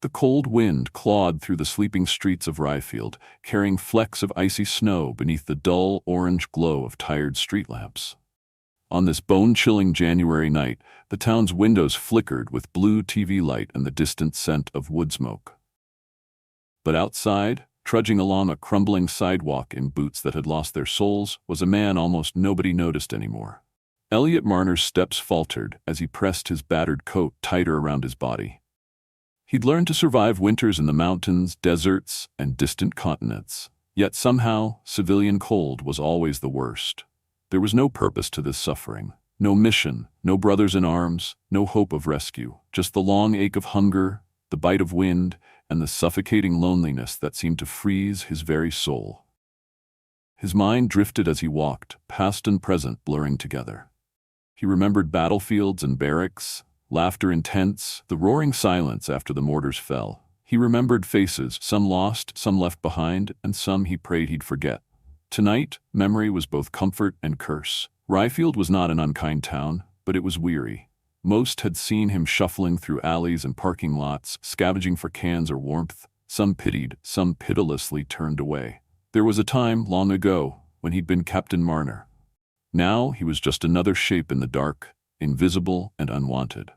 The cold wind clawed through the sleeping streets of Ryefield, carrying flecks of icy snow beneath the dull orange glow of tired street lamps. On this bone-chilling January night, the town's windows flickered with blue TV light and the distant scent of wood smoke. But outside, trudging along a crumbling sidewalk in boots that had lost their soles, was a man almost nobody noticed anymore. Elliot Marner's steps faltered as he pressed his battered coat tighter around his body. He'd learned to survive winters in the mountains, deserts, and distant continents. Yet somehow, civilian cold was always the worst. There was no purpose to this suffering, no mission, no brothers in arms, no hope of rescue, just the long ache of hunger, the bite of wind, and the suffocating loneliness that seemed to freeze his very soul. His mind drifted as he walked, past and present blurring together. He remembered battlefields and barracks, laughter intense, the roaring silence after the mortars fell. He remembered faces, some lost, some left behind, and some he prayed he'd forget. Tonight, memory was both comfort and curse. Ryefield was not an unkind town, but it was weary. Most had seen him shuffling through alleys and parking lots, scavenging for cans or warmth. Some pitied, some pitilessly turned away. There was a time, long ago, when he'd been Captain Marner. Now he was just another shape in the dark, invisible and unwanted.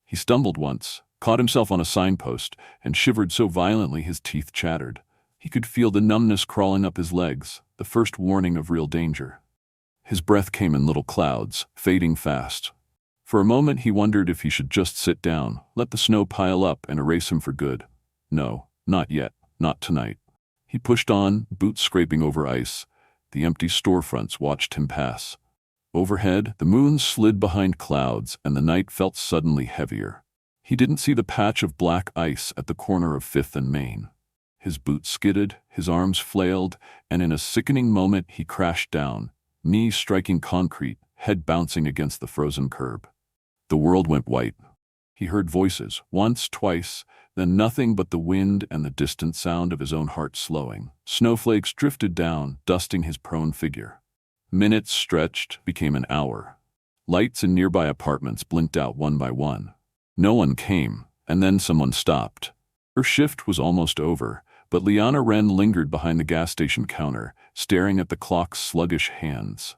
He stumbled once, caught himself on a signpost, and shivered so violently his teeth chattered. He could feel the numbness crawling up his legs, the first warning of real danger. His breath came in little clouds, fading fast. For a moment he wondered if he should just sit down, let the snow pile up and erase him for good. No, not yet, not tonight. He pushed on, boots scraping over ice. The empty storefronts watched him pass. Overhead, the moon slid behind clouds and the night felt suddenly heavier. He didn't see the patch of black ice at the corner of 5th and Main. His boots skidded, his arms flailed, and in a sickening moment he crashed down, knees striking concrete, head bouncing against the frozen curb. The world went white. He heard voices, once, twice, then nothing but the wind and the distant sound of his own heart slowing. Snowflakes drifted down, dusting his prone figure. Minutes stretched, became an hour. Lights in nearby apartments blinked out one by one. No one came, and then someone stopped. Her shift was almost over, but Liana Wren lingered behind the gas station counter, staring at the clock's sluggish hands.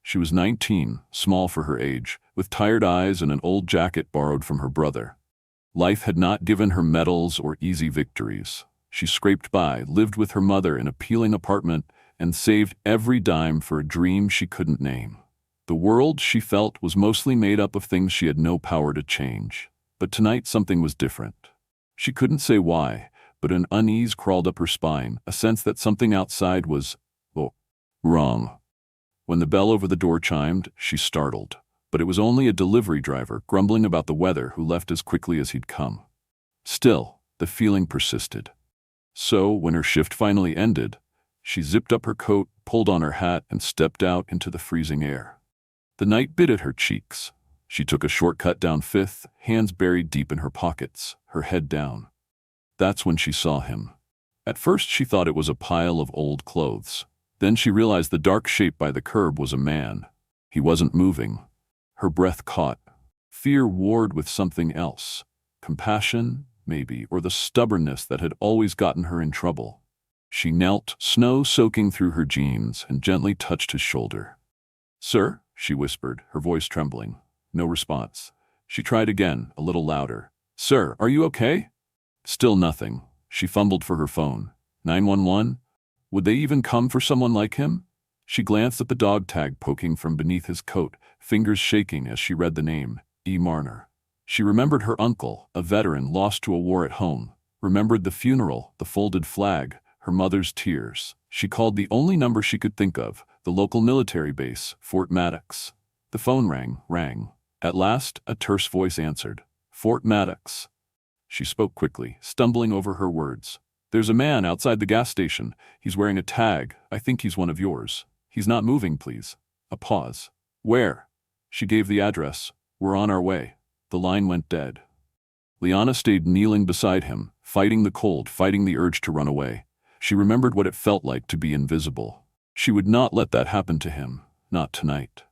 She was 19, small for her age, with tired eyes and an old jacket borrowed from her brother. Life had not given her medals or easy victories. She scraped by, lived with her mother in a peeling apartment, and saved every dime for a dream she couldn't name. The world, she felt, was mostly made up of things she had no power to change. But tonight something was different. She couldn't say why, but an unease crawled up her spine, a sense that something outside was, wrong. When the bell over the door chimed, she startled. But it was only a delivery driver grumbling about the weather who left as quickly as he'd come. Still, the feeling persisted. So, when her shift finally ended, she zipped up her coat, pulled on her hat, and stepped out into the freezing air. The night bit at her cheeks. She took a shortcut down 5th, hands buried deep in her pockets, her head down. That's when she saw him. At first she thought it was a pile of old clothes. Then she realized the dark shape by the curb was a man. He wasn't moving. Her breath caught. Fear warred with something else. Compassion, maybe, or the stubbornness that had always gotten her in trouble. She knelt, snow soaking through her jeans, and gently touched his shoulder. "Sir?" she whispered, her voice trembling. No response. She tried again, a little louder. "Sir, are you okay?" Still nothing. She fumbled for her phone. 911? Would they even come for someone like him? She glanced at the dog tag poking from beneath his coat, fingers shaking as she read the name, E. Marner. She remembered her uncle, a veteran lost to a war at home. Remembered the funeral, the folded flag, her mother's tears. She called the only number she could think of, the local military base, Fort Maddox. The phone rang. At last, a terse voice answered. "Fort Maddox." She spoke quickly, stumbling over her words. "There's a man outside the gas station. He's wearing a tag. I think he's one of yours. He's not moving, please." A pause. "Where?" She gave the address. "We're on our way." The line went dead. Liana stayed kneeling beside him, fighting the cold, fighting the urge to run away. She remembered what it felt like to be invisible. She would not let that happen to him, not tonight.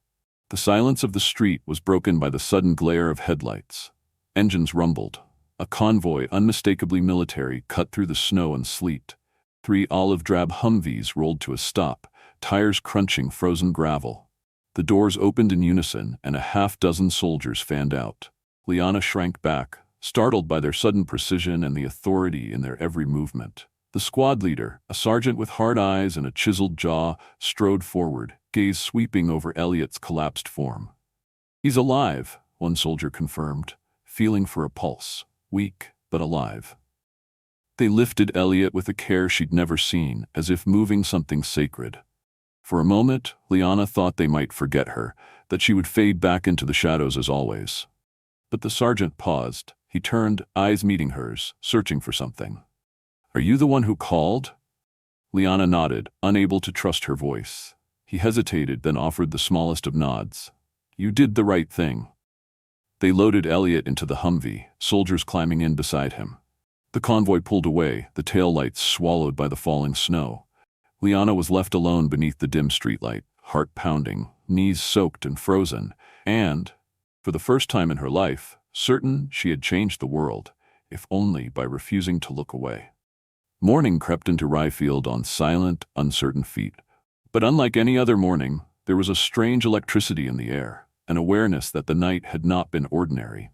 The silence of the street was broken by the sudden glare of headlights. Engines rumbled. A convoy, unmistakably military, cut through the snow and sleet. 3 olive-drab Humvees rolled to a stop, tires crunching frozen gravel. The doors opened in unison, and a half-dozen soldiers fanned out. Liana shrank back, startled by their sudden precision and the authority in their every movement. The squad leader, a sergeant with hard eyes and a chiseled jaw, strode forward, gaze sweeping over Elliot's collapsed form. "He's alive," one soldier confirmed, feeling for a pulse, weak but alive. They lifted Elliot with a care she'd never seen, as if moving something sacred. For a moment, Liana thought they might forget her, that she would fade back into the shadows as always. But the sergeant paused. He turned, eyes meeting hers, searching for something. "Are you the one who called?" Liana nodded, unable to trust her voice. He hesitated, then offered the smallest of nods. "You did the right thing." They loaded Elliot into the Humvee, soldiers climbing in beside him. The convoy pulled away, the taillights swallowed by the falling snow. Liana was left alone beneath the dim streetlight, heart pounding, knees soaked and frozen, and, for the first time in her life, certain she had changed the world, if only by refusing to look away. Morning crept into Ryefield on silent, uncertain feet. But unlike any other morning, there was a strange electricity in the air, an awareness that the night had not been ordinary.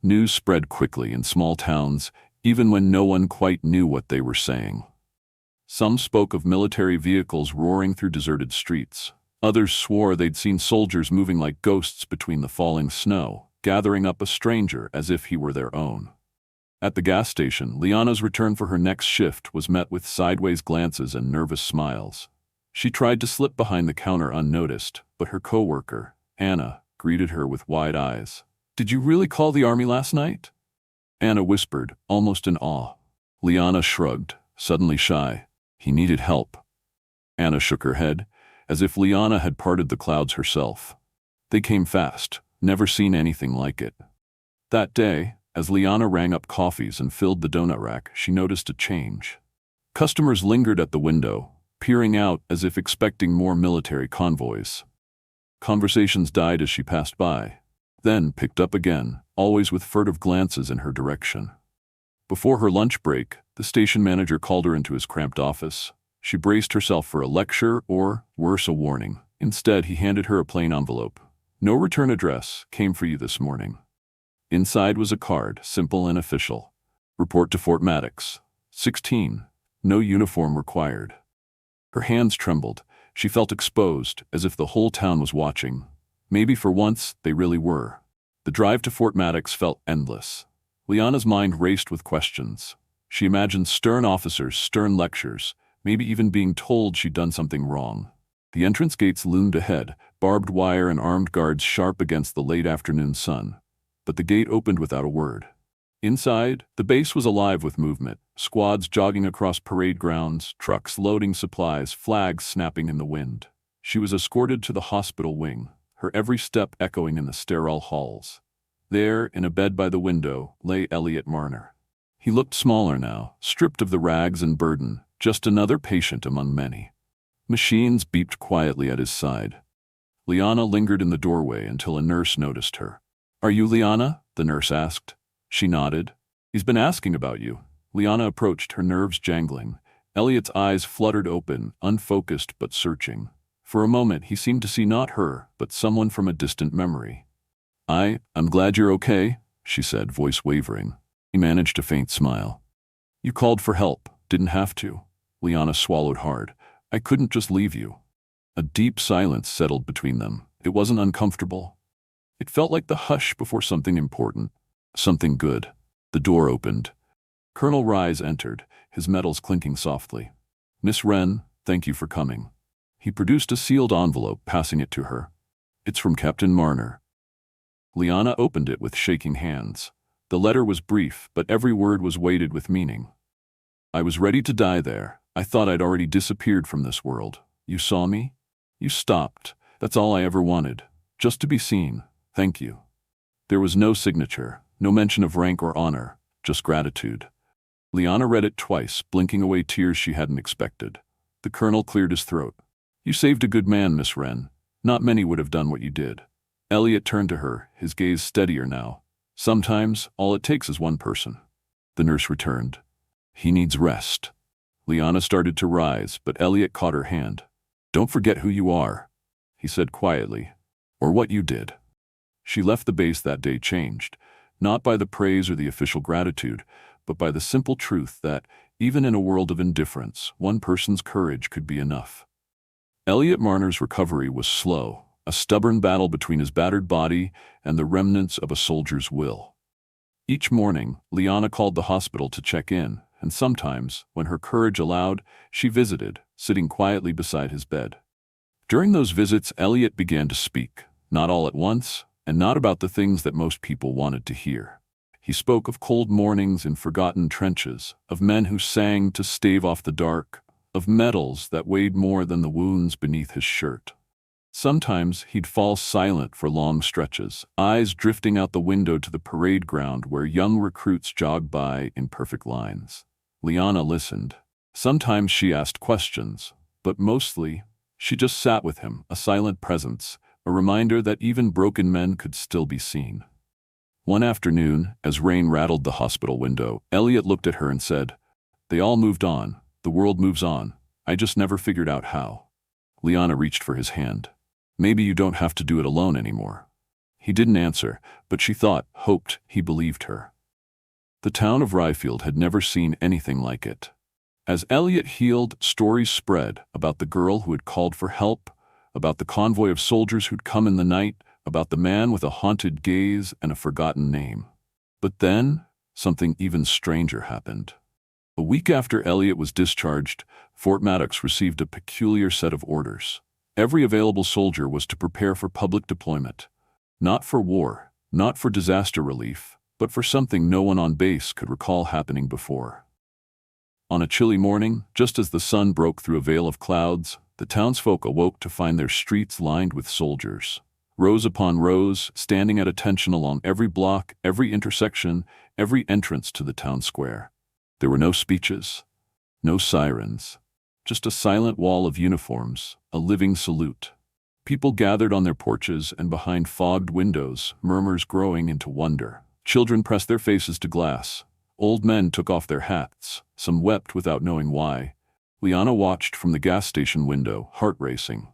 News spread quickly in small towns, even when no one quite knew what they were saying. Some spoke of military vehicles roaring through deserted streets. Others swore they'd seen soldiers moving like ghosts between the falling snow, gathering up a stranger as if he were their own. At the gas station, Liana's return for her next shift was met with sideways glances and nervous smiles. She tried to slip behind the counter unnoticed, but her coworker, Anna, greeted her with wide eyes. "Did you really call the army last night?" Anna whispered, almost in awe. Liana shrugged, suddenly shy. He needed help. Anna shook her head, as if Liana had parted the clouds herself. They came fast, never seen anything like it. That day, as Liana rang up coffees and filled the donut rack, she noticed a change. Customers lingered at the window, peering out as if expecting more military convoys. Conversations died as she passed by, then picked up again, always with furtive glances in her direction. Before her lunch break, the station manager called her into his cramped office. She braced herself for a lecture or, worse, a warning. Instead, he handed her a plain envelope. "No return address, came for you this morning." Inside was a card, simple and official. "Report to Fort Maddox. 16. No uniform required." Her hands trembled. She felt exposed, as if the whole town was watching. Maybe for once, they really were. The drive to Fort Maddox felt endless. Liana's mind raced with questions. She imagined stern officers, stern lectures, maybe even being told she'd done something wrong. The entrance gates loomed ahead, barbed wire and armed guards sharp against the late afternoon sun. But the gate opened without a word. Inside, the base was alive with movement, squads jogging across parade grounds, trucks loading supplies, flags snapping in the wind. She was escorted to the hospital wing, her every step echoing in the sterile halls. There, in a bed by the window, lay Elliot Marner. He looked smaller now, stripped of the rags and burden, just another patient among many. Machines beeped quietly at his side. Liana lingered in the doorway until a nurse noticed her. "Are you Liana?" the nurse asked. She nodded. "He's been asking about you." Liana approached, her nerves jangling. Elliot's eyes fluttered open, unfocused but searching. For a moment he seemed to see not her, but someone from a distant memory. I'm glad you're okay," she said, voice wavering. He managed a faint smile. "You called for help, didn't have to." Liana swallowed hard. "I couldn't just leave you." A deep silence settled between them. It wasn't uncomfortable. It felt like the hush before something important. Something good. The door opened. Colonel Rye's entered, his metals clinking softly. "Miss Wren, thank you for coming." He produced a sealed envelope, passing it to her. "It's from Captain Marner." Liana opened it with shaking hands. The letter was brief, but every word was weighted with meaning. "I was ready to die there. I thought I'd already disappeared from this world. You saw me? You stopped. That's all I ever wanted. Just to be seen. Thank you." There was no signature, no mention of rank or honor, just gratitude. Liana read it twice, blinking away tears she hadn't expected. The colonel cleared his throat. "You saved a good man, Miss Wren. Not many would have done what you did." Elliot turned to her, his gaze steadier now. "Sometimes, all it takes is one person." The nurse returned. "He needs rest." Liana started to rise, but Elliot caught her hand. "Don't forget who you are," he said quietly, "or what you did." She left the base that day changed, not by the praise or the official gratitude, but by the simple truth that, even in a world of indifference, one person's courage could be enough. Elliot Marner's recovery was slow, a stubborn battle between his battered body and the remnants of a soldier's will. Each morning, Liana called the hospital to check in, and sometimes, when her courage allowed, she visited, sitting quietly beside his bed. During those visits, Elliot began to speak, not all at once, and not about the things that most people wanted to hear. He spoke of cold mornings in forgotten trenches, of men who sang to stave off the dark, of medals that weighed more than the wounds beneath his shirt. Sometimes he'd fall silent for long stretches, eyes drifting out the window to the parade ground where young recruits jogged by in perfect lines. Liana listened. Sometimes she asked questions, but mostly she just sat with him, a silent presence, a reminder that even broken men could still be seen. One afternoon, as rain rattled the hospital window, Elliot looked at her and said, "They all moved on. The world moves on. I just never figured out how." Liana reached for his hand. "Maybe you don't have to do it alone anymore." He didn't answer, but she thought, hoped, he believed her. The town of Ryefield had never seen anything like it. As Elliot healed, stories spread about the girl who had called for help, about the convoy of soldiers who'd come in the night, about the man with a haunted gaze and a forgotten name. But then, something even stranger happened. A week after Elliot was discharged, Fort Maddox received a peculiar set of orders. Every available soldier was to prepare for public deployment. Not for war, not for disaster relief, but for something no one on base could recall happening before. On a chilly morning, just as the sun broke through a veil of clouds, the townsfolk awoke to find their streets lined with soldiers. Rows upon rows, standing at attention along every block, every intersection, every entrance to the town square. There were no speeches, no sirens, just a silent wall of uniforms, a living salute. People gathered on their porches and behind fogged windows, murmurs growing into wonder. Children pressed their faces to glass. Old men took off their hats. Some wept without knowing why. Liana watched from the gas station window, heart racing.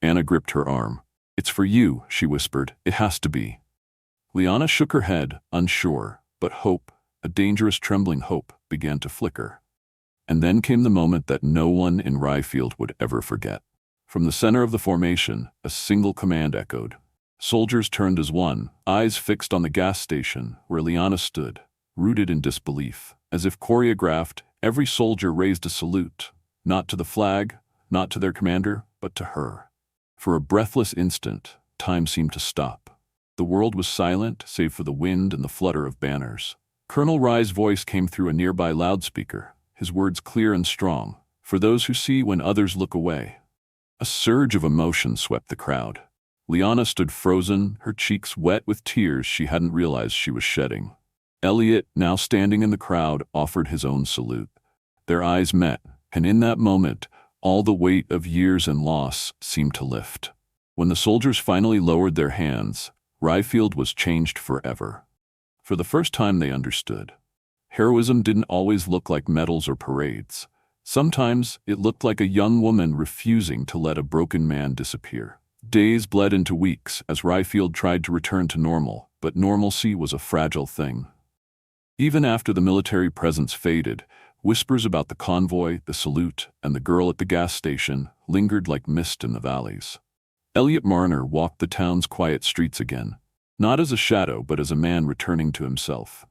Anna gripped her arm. "It's for you," she whispered. "It has to be." Liana shook her head, unsure, but hope, a dangerous trembling hope, began to flicker. And then came the moment that no one in Ryefield would ever forget. From the center of the formation, a single command echoed. Soldiers turned as one, eyes fixed on the gas station where Liana stood, rooted in disbelief. As if choreographed, every soldier raised a salute, not to the flag, not to their commander, but to her. For a breathless instant, time seemed to stop. The world was silent, save for the wind and the flutter of banners. Colonel Rye's voice came through a nearby loudspeaker, his words clear and strong, "For those who see when others look away." A surge of emotion swept the crowd. Liana stood frozen, her cheeks wet with tears she hadn't realized she was shedding. Elliot, now standing in the crowd, offered his own salute. Their eyes met, and in that moment, all the weight of years and loss seemed to lift. When the soldiers finally lowered their hands, Ryefield was changed forever. For the first time they understood. Heroism didn't always look like medals or parades. Sometimes it looked like a young woman refusing to let a broken man disappear. Days bled into weeks as Ryefield tried to return to normal, but normalcy was a fragile thing. Even after the military presence faded, whispers about the convoy, the salute, and the girl at the gas station lingered like mist in the valleys. Elliot Marner walked the town's quiet streets again, not as a shadow but as a man returning to himself.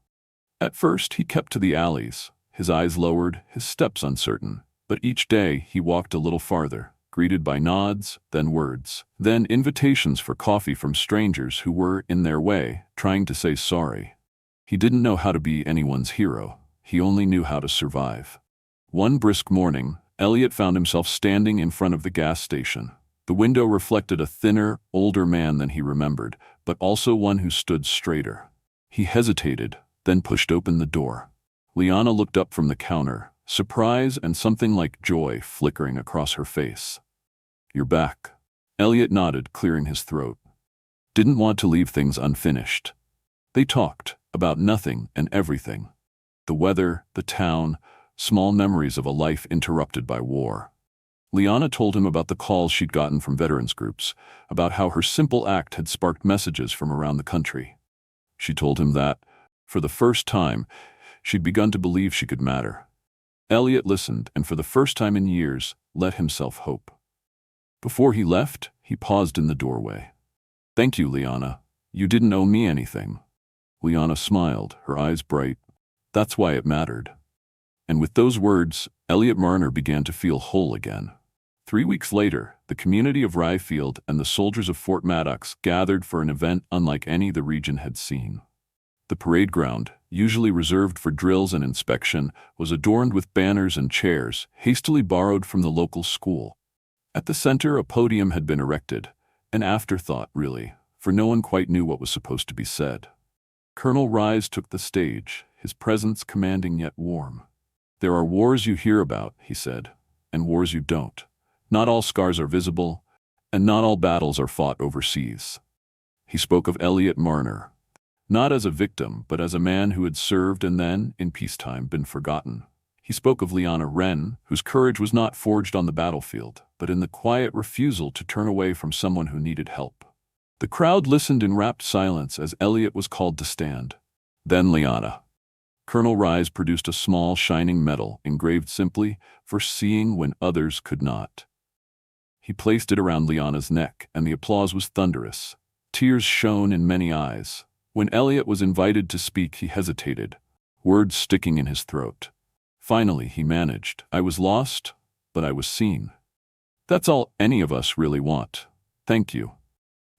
At first he kept to the alleys, his eyes lowered, his steps uncertain, but each day he walked a little farther, greeted by nods, then words, then invitations for coffee from strangers who were, in their way, trying to say sorry. He didn't know how to be anyone's hero. He only knew how to survive. One brisk morning, Elliot found himself standing in front of the gas station. The window reflected a thinner, older man than he remembered, but also one who stood straighter. He hesitated, then pushed open the door. Liana looked up from the counter, surprise and something like joy flickering across her face. "You're back." Elliot nodded, clearing his throat. Didn't want to leave things unfinished. They talked about nothing and everything. The The weather, the town, small memories of a life interrupted by war. Liana told him about the calls she'd gotten from veterans groups, about how her simple act had sparked messages from around the country. She told him that, for the first time, she'd begun to believe she could matter. Elliot listened and for the first time in years, let himself hope. Before he left, he paused in the doorway. "Thank you, Liana. You didn't owe me anything." Liana smiled, her eyes bright. That's why it mattered. And with those words, Elliot Marner began to feel whole again. 3 weeks later, the community of Ryefield and the soldiers of Fort Maddox gathered for an event unlike any the region had seen. The parade ground, usually reserved for drills and inspection, was adorned with banners and chairs, hastily borrowed from the local school. At the center, a podium had been erected, an afterthought, really, for no one quite knew what was supposed to be said. Colonel Rise took the stage, his presence commanding yet warm. "There are wars you hear about," he said, "and wars you don't. Not all scars are visible, and not all battles are fought overseas." He spoke of Elliot Marner, not as a victim, but as a man who had served and then, in peacetime, been forgotten. He spoke of Liana Wren, whose courage was not forged on the battlefield, but in the quiet refusal to turn away from someone who needed help. The crowd listened in rapt silence as Elliot was called to stand. Then Liana. Colonel Rise produced a small, shining medal, engraved simply, "For seeing when others could not." He placed it around Liana's neck, and the applause was thunderous. Tears shone in many eyes. When Elliot was invited to speak, he hesitated, words sticking in his throat. Finally, he managed, "I was lost, but I was seen. That's all any of us really want. Thank you."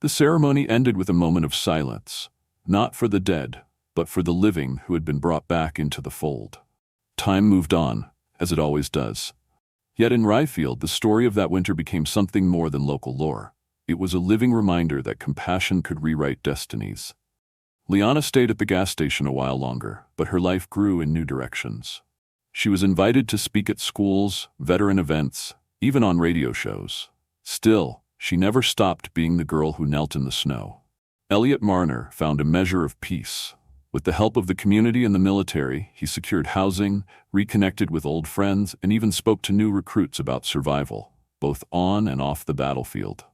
The ceremony ended with a moment of silence, not for the dead, but for the living who had been brought back into the fold. Time moved on, as it always does. Yet in Ryefield, the story of that winter became something more than local lore. It was a living reminder that compassion could rewrite destinies. Liana stayed at the gas station a while longer, but her life grew in new directions. She was invited to speak at schools, veteran events, even on radio shows. Still, she never stopped being the girl who knelt in the snow. Elliot Marner found a measure of peace. With the help of the community and the military, he secured housing, reconnected with old friends, and even spoke to new recruits about survival, both on and off the battlefield.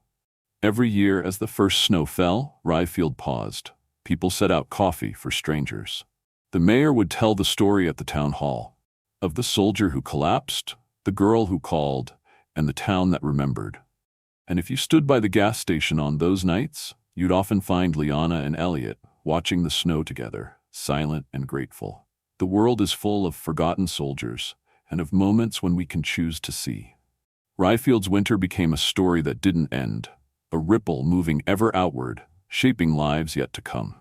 Every year as the first snow fell, Ryefield paused. People set out coffee for strangers. The mayor would tell the story at the town hall, of the soldier who collapsed, the girl who called, and the town that remembered. And if you stood by the gas station on those nights, you'd often find Liana and Elliot watching the snow together, silent and grateful. The world is full of forgotten soldiers and of moments when we can choose to see. Ryefield's winter became a story that didn't end, a ripple moving ever outward, shaping lives yet to come.